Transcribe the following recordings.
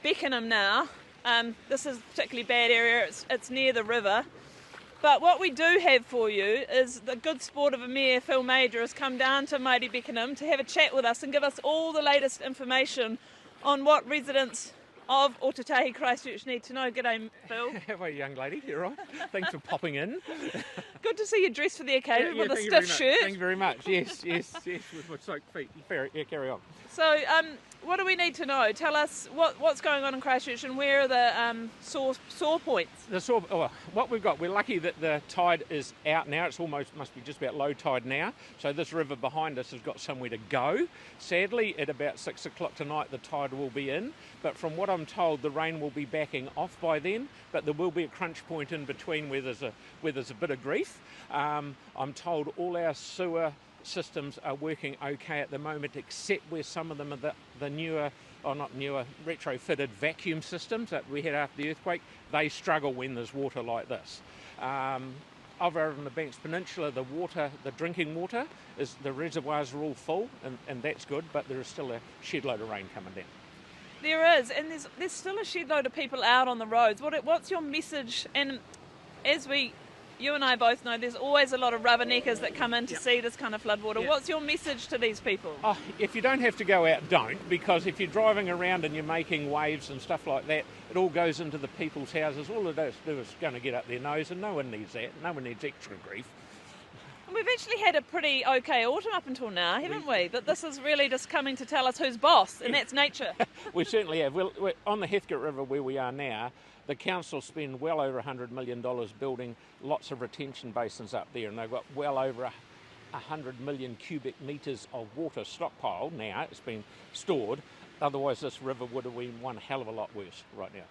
Beckenham now. This is a particularly bad area, it's near the river. But what we do have for you is the good sport of a mayor, Phil Major, has come down to mighty Beckenham to have a chat with us and give us all the latest information on what residents of Otatahi Christchurch need to know. G'day, Phil. How are you, young lady? You're right. Thanks for popping in. Good to see you dressed for the occasion with a thank you stiff very much. shirt. Thank you very much. Yes, with my soaked feet. Yeah, carry on. So, what do we need to know? Tell us what's going on in Christchurch and where are the sore points? What we've got, we're lucky that the tide is out now. It's must be just about low tide now. So this river behind us has got somewhere to go. Sadly, at about 6 o'clock tonight, the tide will be in. But from what I'm told, the rain will be backing off by then. But there will be a crunch point in between where there's a bit of grief. I'm told all our sewer systems are working okay at the moment, except where some of them are the newer, or not newer, retrofitted vacuum systems that we had after the earthquake. They struggle when there's water like this. Over on the Banks Peninsula, the drinking water, the reservoirs are all full, and that's good, but there is still a shed load of rain coming down. There is, and there's still a shed load of people out on the roads. What's your message? And as you and I both know, there's always a lot of rubberneckers that come in to see this kind of floodwater. Yep. What's your message to these people? If you don't have to go out, don't, because if you're driving around and you're making waves and stuff like that, it all goes into the people's houses. All it is going to get up their nose, and no one needs that. No one needs extra grief. We've actually had a pretty okay autumn up until now, haven't we? But this is really just coming to tell us who's boss, and that's nature. We certainly have. We're on the Heathcote River where we are now, the council spend well over $100 million building lots of retention basins up there, and they've got well over 100 million cubic metres of water stockpiled now. It's been stored. Otherwise, this river would have been one hell of a lot worse right now.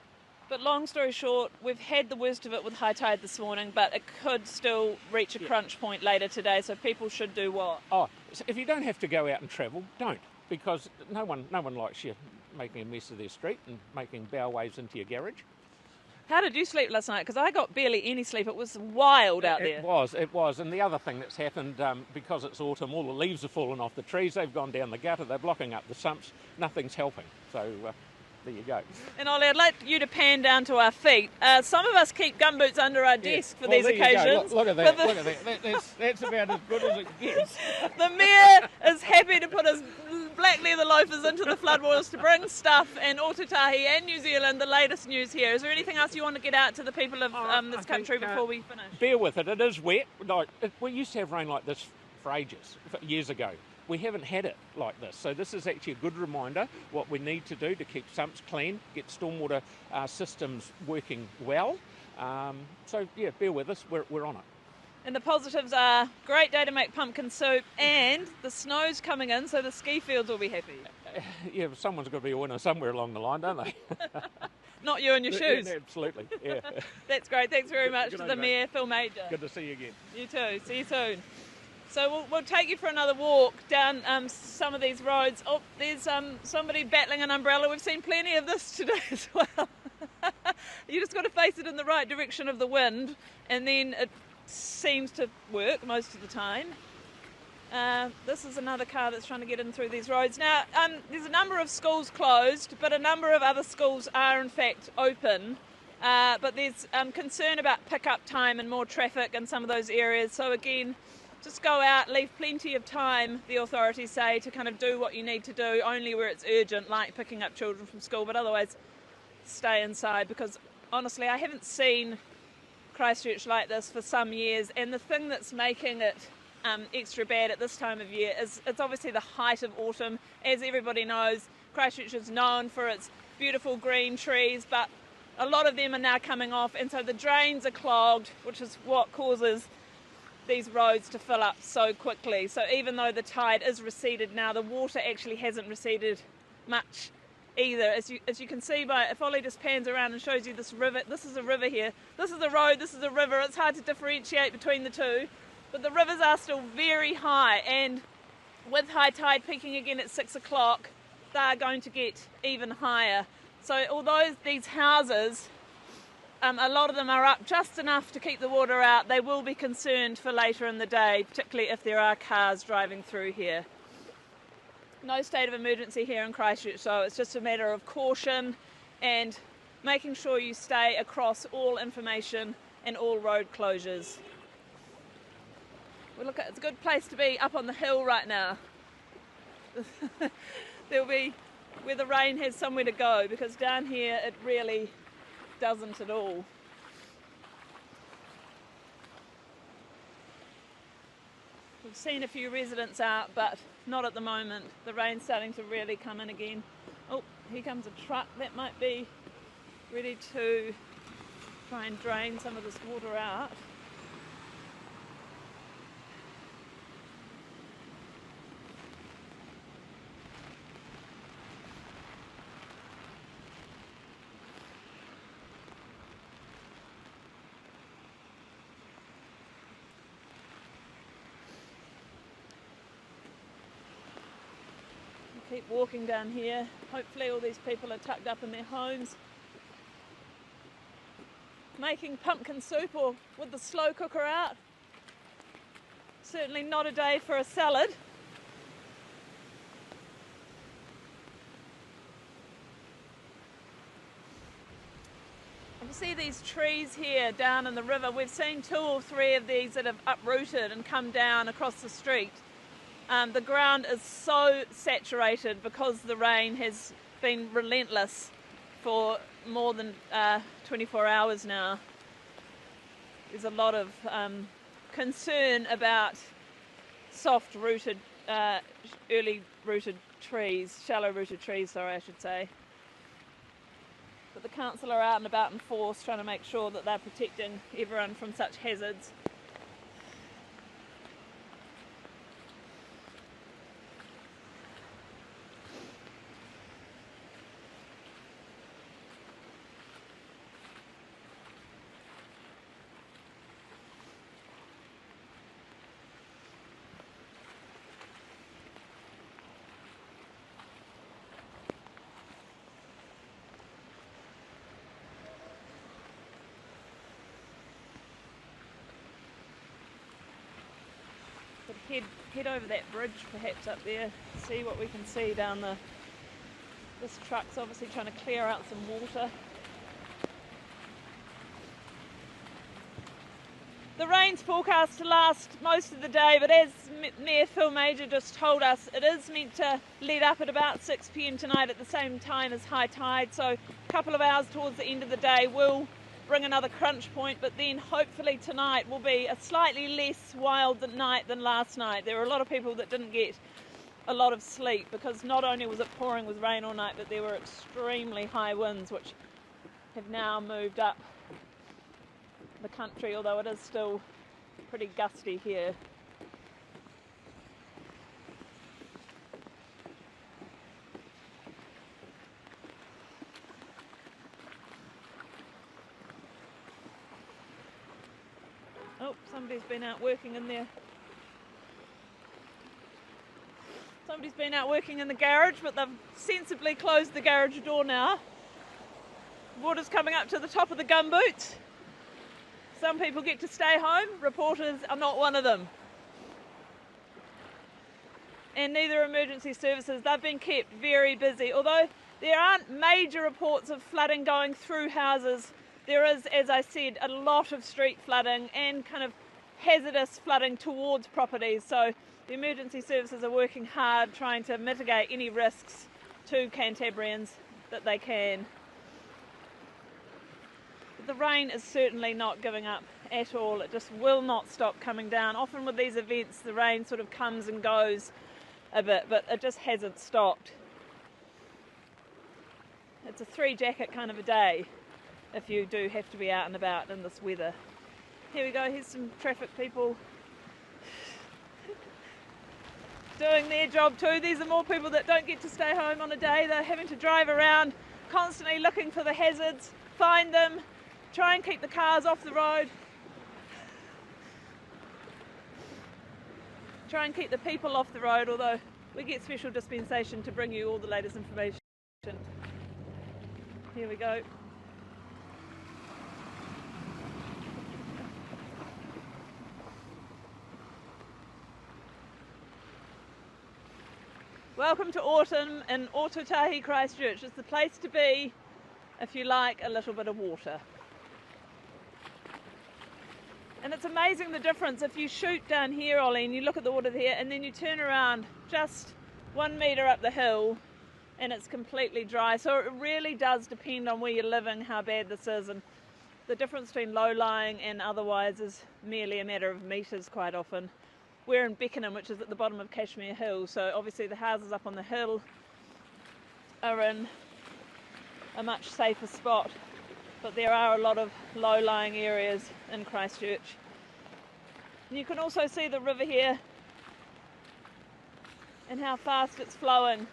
But long story short, we've had the worst of it with high tide this morning, but it could still reach a crunch point later today, so people should do what? So if you don't have to go out and travel, don't, because no one likes you making a mess of their street and making bow waves into your garage. How did you sleep last night? Because I got barely any sleep. It was wild out there. It was. And the other thing that's happened, because it's autumn, all the leaves are falling off the trees. They've gone down the gutter. They're blocking up the sumps. Nothing's helping. So there you go. And Ollie, I'd like you to pan down to our feet. Some of us keep gumboots under our desk for these occasions. Look at that. Look at that. That's about as good as it gets. The mayor is happy to put his black leather loafers into the floodwaters to bring stuff and Otatahi and New Zealand the latest news here. Is there anything else you want to get out to the people of this country before we finish? Bear with it. It is wet. We used to have rain like this for ages, years ago. We haven't had it like this. So this is actually a good reminder what we need to do to keep sumps clean, get stormwater systems working well. So yeah, bear with us. We're on it. And the positives are great day to make pumpkin soup, and the snow's coming in, so the ski fields will be happy. Yeah, someone's got to be a winner somewhere along the line, don't they? Not you and your shoes. Yeah, absolutely, yeah. That's great. Thanks very much Good to on the you, Mayor, Phil Major. Good to see you again. You too. See you soon. So we'll take you for another walk down some of these roads. Oh, there's somebody battling an umbrella. We've seen plenty of this today as well. You just got to face it in the right direction of the wind, and then it seems to work most of the time. This is another car that's trying to get in through these roads. Now, there's a number of schools closed, but a number of other schools are in fact open. But there's concern about pick-up time and more traffic in some of those areas. So again, just go out, leave plenty of time, the authorities say, to kind of do what you need to do, only where it's urgent, like picking up children from school, but otherwise stay inside, because honestly, I haven't seen Christchurch like this for some years, and the thing that's making it extra bad at this time of year is it's obviously the height of autumn. As everybody knows, Christchurch is known for its beautiful green trees, but a lot of them are now coming off, and so the drains are clogged, which is what causes these roads to fill up so quickly. So even though the tide is receded now, the water actually hasn't receded much either. As you can see by, if Ollie just pans around and shows you this river, this is a river here, this is a road, this is a river. It's hard to differentiate between the two, but the rivers are still very high, and with high tide peaking again at 6 o'clock, they're going to get even higher. So although these houses, a lot of them are up just enough to keep the water out, they will be concerned for later in the day, particularly if there are cars driving through here. No state of emergency here in Christchurch, so it's just a matter of caution and making sure you stay across all information and all road closures. Well, look, it's a good place to be up on the hill right now. There'll be where the rain has somewhere to go, because down here it really doesn't at all. We've seen a few residents out, but not at the moment. The rain's starting to really come in again. Oh, here comes a truck that might be ready to try and drain some of this water out. Keep walking down here. Hopefully all these people are tucked up in their homes, making pumpkin soup or with the slow cooker out. Certainly not a day for a salad. You see these trees here down in the river. We've seen 2 or 3 of these that have uprooted and come down across the street. The ground is so saturated because the rain has been relentless for more than 24 hours now. There's a lot of concern about soft-rooted, early-rooted trees, shallow-rooted trees, sorry, I should say. But the council are out and about in force trying to make sure that they're protecting everyone from such hazards. Head over that bridge perhaps up there, see what we can see down the... This truck's obviously trying to clear out some water. The rain's forecast to last most of the day, but as Mayor Phil Major just told us, it is meant to let up at about 6 p.m. tonight at the same time as high tide, so a couple of hours towards the end of the day will bring another crunch point, but then hopefully tonight will be a slightly less wild night than last night. There were a lot of people that didn't get a lot of sleep because not only was it pouring with rain all night, but there were extremely high winds which have now moved up the country, although it is still pretty gusty here. Oh, somebody's been out working in there. Somebody's been out working in the garage, but they've sensibly closed the garage door now. Water's coming up to the top of the gumboots. Some people get to stay home. Reporters are not one of them. And neither are emergency services. They've been kept very busy. Although there aren't major reports of flooding going through houses, there is, as I said, a lot of street flooding and kind of hazardous flooding towards properties. So the emergency services are working hard trying to mitigate any risks to Cantabrians that they can. But the rain is certainly not giving up at all. It just will not stop coming down. Often with these events the rain sort of comes and goes a bit, but it just hasn't stopped. It's a 3-jacket kind of a day if you do have to be out and about in this weather. Here we go, here's some traffic people doing their job too. These are more people that don't get to stay home on a day. They're having to drive around constantly looking for the hazards, find them, try and keep the cars off the road, try and keep the people off the road, although we get special dispensation to bring you all the latest information. Here we go. Welcome to autumn in Ōtautahi, Christchurch. It's the place to be if you like a little bit of water. And it's amazing the difference if you shoot down here, Ollie, and you look at the water here, and then you turn around just 1 metre up the hill and it's completely dry. So it really does depend on where you're living, how bad this is, and the difference between low-lying and otherwise is merely a matter of metres quite often. We're in Beckenham, which is at the bottom of Cashmere Hill, so obviously the houses up on the hill are in a much safer spot, but there are a lot of low-lying areas in Christchurch. And you can also see the river here and how fast it's flowing.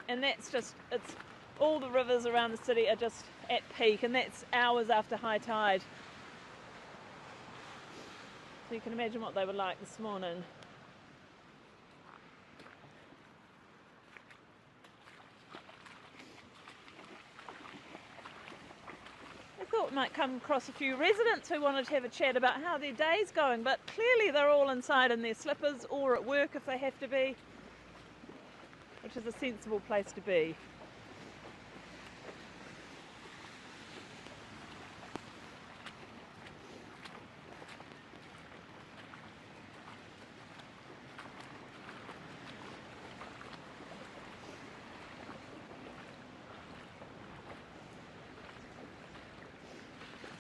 And that's just, it's all the rivers around the city are just at peak, and that's hours after high tide. So you can imagine what they were like this morning. I thought we might come across a few residents who wanted to have a chat about how their day's going, but clearly they're all inside in their slippers or at work if they have to be, which is a sensible place to be.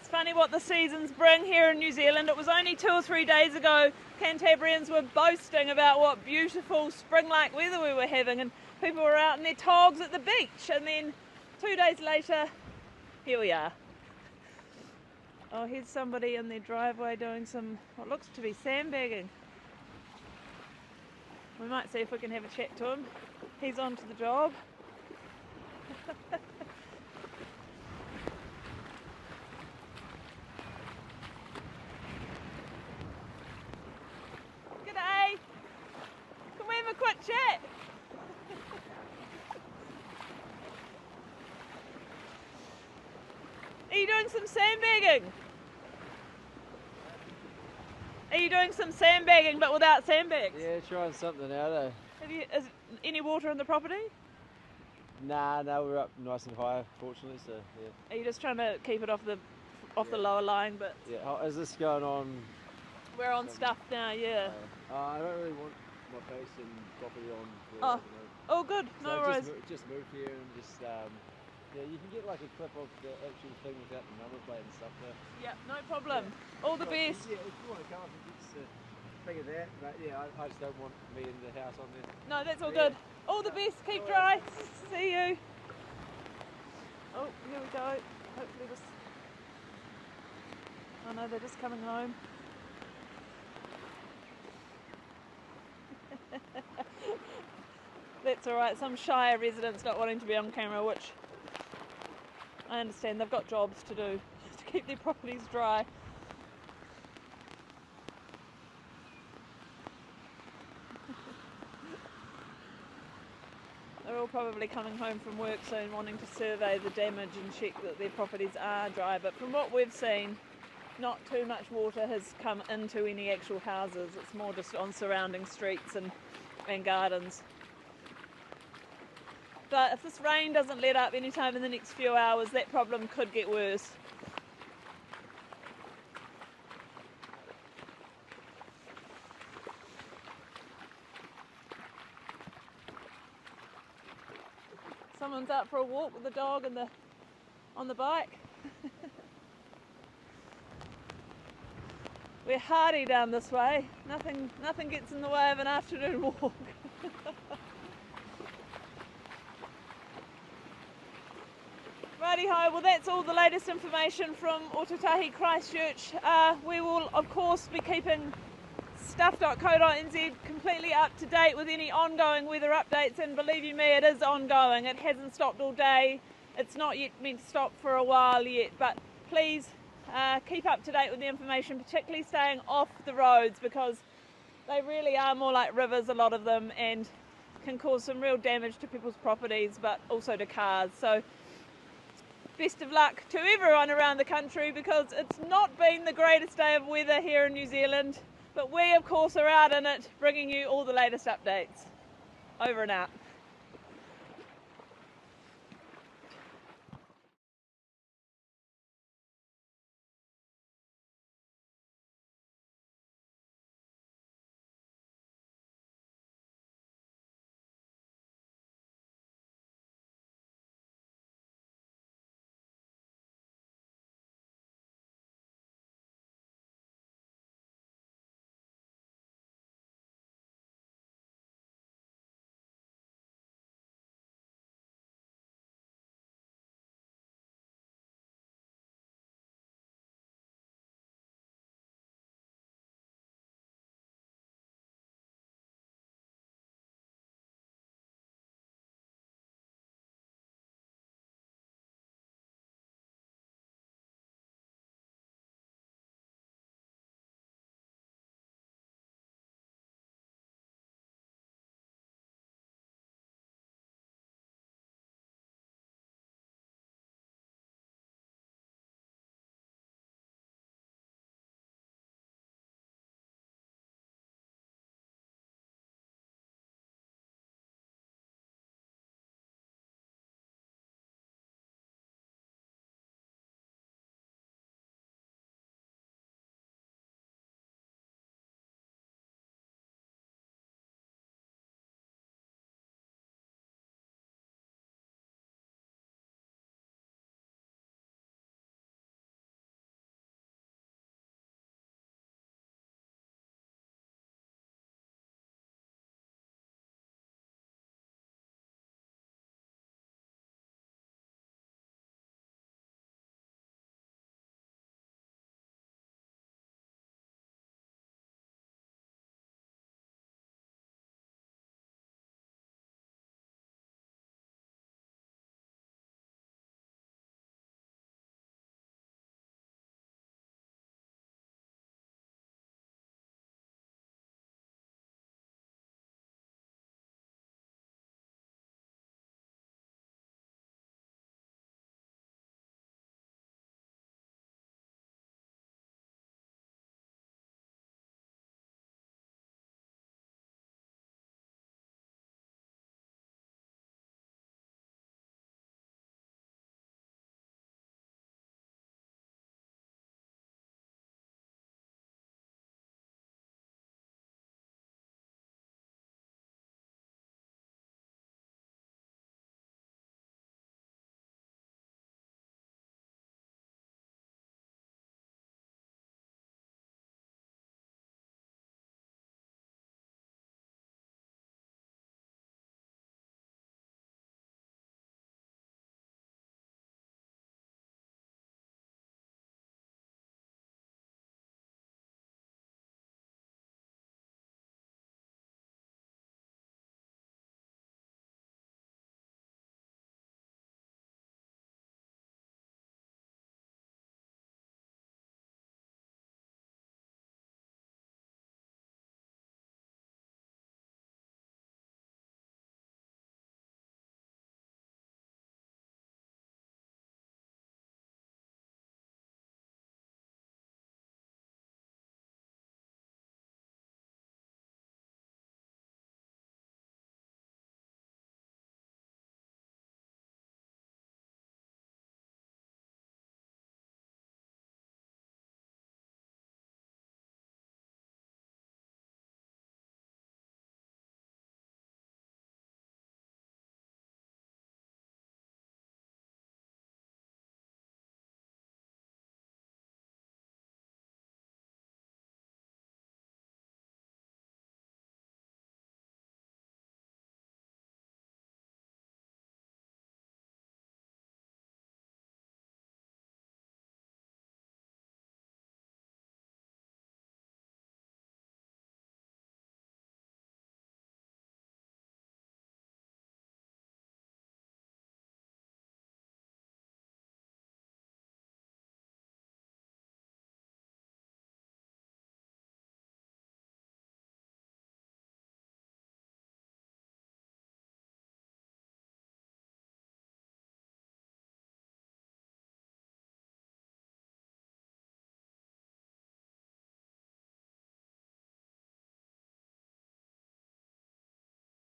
Funny what the seasons bring here in New Zealand. It was only 2 or 3 days ago Cantabrians were boasting about what beautiful spring-like weather we were having, and people were out in their togs at the beach, and then 2 days later, here we are. Oh, here's somebody in their driveway doing some, what looks to be sandbagging. We might see if we can have a chat to him. He's on to the job. Quick chat. Are you doing some sandbagging? Are you doing some sandbagging but without sandbags? Yeah, trying something out, eh? Is any water on the property? Nah, we're up nice and high, fortunately, so yeah. Are you just trying to keep it off the lower lying bits? Yeah, is this going on? We're on stuff now, yeah. I don't really want my base and property on. Oh, oh good, so no worries. Just moved here and just, yeah, you can get like a clip of the actual thing without the number plate and stuff there. Yeah, no problem. Yeah. All the best. Yeah, if you want to come up and get a thing of that, but yeah, I just don't want me in the house on there. No, that's all good. All the best, keep dry. See you. Oh, here we go. Hopefully this... Oh no, they're just coming home. That's alright, some shy residents not wanting to be on camera, which I understand, they've got jobs to do to keep their properties dry. They're all probably coming home from work soon wanting to survey the damage and check that their properties are dry, but from what we've seen, not too much water has come into any actual houses. It's more just on surrounding streets and gardens. But if this rain doesn't let up anytime in the next few hours, that problem could get worse. Someone's out for a walk with the dog and on the bike. We're hardy down this way. Nothing gets in the way of an afternoon walk. Righty-ho, well that's all the latest information from Otatahi Christchurch. We will of course be keeping stuff.co.nz completely up to date with any ongoing weather updates, and believe you me, it is ongoing. It hasn't stopped all day. It's not yet meant to stop for a while yet, but please keep up to date with the information, particularly staying off the roads, because they really are more like rivers, a lot of them, and can cause some real damage to people's properties but also to cars. So best of luck to everyone around the country, because it's not been the greatest day of weather here in New Zealand, but we of course are out in it bringing you all the latest updates. Over and out.